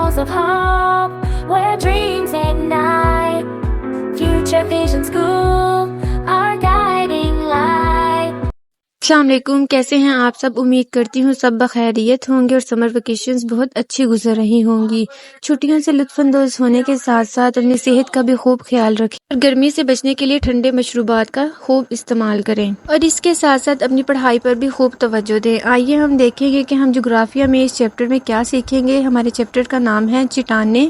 Halls of hope, where dreams ignite. Future Vision School, our guiding light. السلام علیکم، کیسے ہیں آپ سب؟ امید کرتی ہوں سب بخیریت ہوں گے اور سمر ویکیشنز بہت اچھی گزر رہی ہوں گی۔ چھٹیوں سے لطف اندوز ہونے کے ساتھ ساتھ اپنی صحت کا بھی خوب خیال رکھیں اور گرمی سے بچنے کے لیے ٹھنڈے مشروبات کا خوب استعمال کریں، اور اس کے ساتھ ساتھ اپنی پڑھائی پر بھی خوب توجہ دیں۔ آئیے ہم دیکھیں گے کہ ہم جغرافیہ میں اس چیپٹر میں کیا سیکھیں گے۔ ہمارے چیپٹر کا نام ہے چٹانیں۔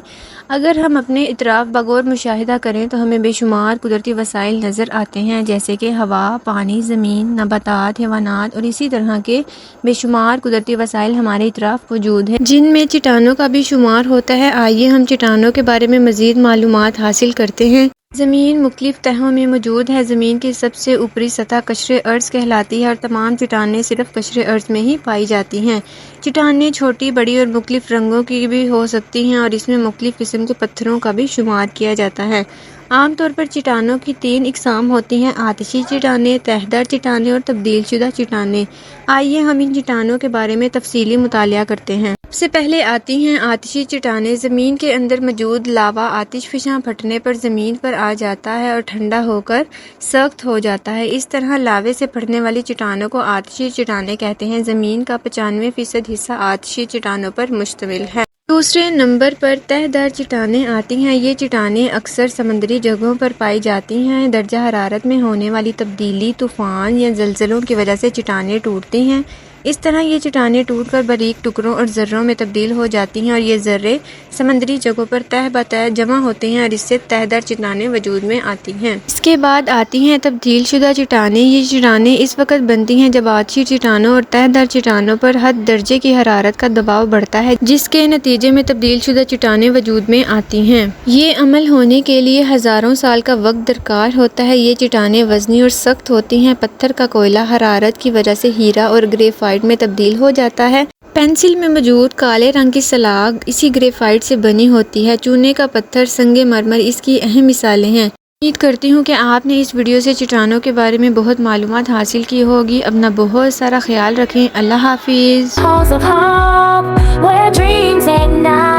اگر ہم اپنے اطراف بغور مشاہدہ کریں تو ہمیں بے شمار قدرتی وسائل نظر آتے ہیں، جیسے کہ ہوا، پانی، زمین، نباتات، حیوانات اور اسی طرح کے بے شمار قدرتی وسائل ہمارے اطراف موجود ہیں، جن میں چٹانوں کا بھی شمار ہوتا ہے۔ آئیے ہم چٹانوں کے بارے میں مزید معلومات حاصل کرتے ہیں۔ زمین مختلف تہوں میں موجود ہے۔ زمین کی سب سے اوپری سطح قشر ارض کہلاتی ہے اور تمام چٹانیں صرف قشر ارض میں ہی پائی جاتی ہیں۔ چٹانیں چھوٹی، بڑی اور مختلف رنگوں کی بھی ہو سکتی ہیں اور اس میں مختلف قسم کے پتھروں کا بھی شمار کیا جاتا ہے۔ عام طور پر چٹانوں کی 3 اقسام ہوتی ہیں: آتشی چٹانیں، تہہ دار چٹانیں اور تبدیل شدہ چٹانیں۔ آئیے ہم ان چٹانوں کے بارے میں تفصیلی مطالعہ کرتے ہیں۔ سب سے پہلے آتی ہیں آتشی چٹانیں۔ زمین کے اندر موجود لاوا آتش فشاں پھٹنے پر زمین پر آ جاتا ہے اور ٹھنڈا ہو کر سخت ہو جاتا ہے۔ اس طرح لاوے سے پھٹنے والی چٹانوں کو آتشی چٹانیں کہتے ہیں۔ زمین کا 95% حصہ آتشی چٹانوں پر مشتمل ہے۔ دوسرے نمبر پر تہہ دار چٹانیں آتی ہیں۔ یہ چٹانیں اکثر سمندری جگہوں پر پائی جاتی ہیں۔ درجہ حرارت میں ہونے والی تبدیلی، طوفان یا زلزلوں کی وجہ سے چٹانیں ٹوٹتی ہیں۔ اس طرح یہ چٹانیں ٹوٹ کر باریک ٹکڑوں اور ذروں میں تبدیل ہو جاتی ہیں اور یہ ذرے سمندری جگہوں پر تہہ بتہہ جمع ہوتے ہیں اور اس سے تہہ دار چٹانیں وجود میں آتی ہیں۔ اس کے بعد آتی ہیں تبدیل شدہ چٹانیں۔ یہ چٹانیں اس وقت بنتی ہیں جب آتشی چٹانوں اور تہہ دار چٹانوں پر حد درجے کی حرارت کا دباؤ بڑھتا ہے، جس کے نتیجے میں تبدیل شدہ چٹانیں وجود میں آتی ہیں۔ یہ عمل ہونے کے لیے ہزاروں سال کا وقت درکار ہوتا ہے۔ یہ چٹانیں وزنی اور سخت ہوتی ہیں۔ پتھر کا کوئلہ حرارت کی وجہ سے ہیرا اور گریفائٹ میں تبدیل ہو جاتا ہے۔ پینسل میں موجود کالے رنگ کی سلاگ اسی گریفائٹ سے بنی ہوتی ہے۔ چونے کا پتھر، سنگ مرمر اس کی اہم مثالیں ہیں۔ امید کرتی ہوں کہ آپ نے اس ویڈیو سے چٹانوں کے بارے میں بہت معلومات حاصل کی ہوگی۔ اپنا بہت سارا خیال رکھیں۔ اللہ حافظ۔ Halls of hope, where dreams ignite.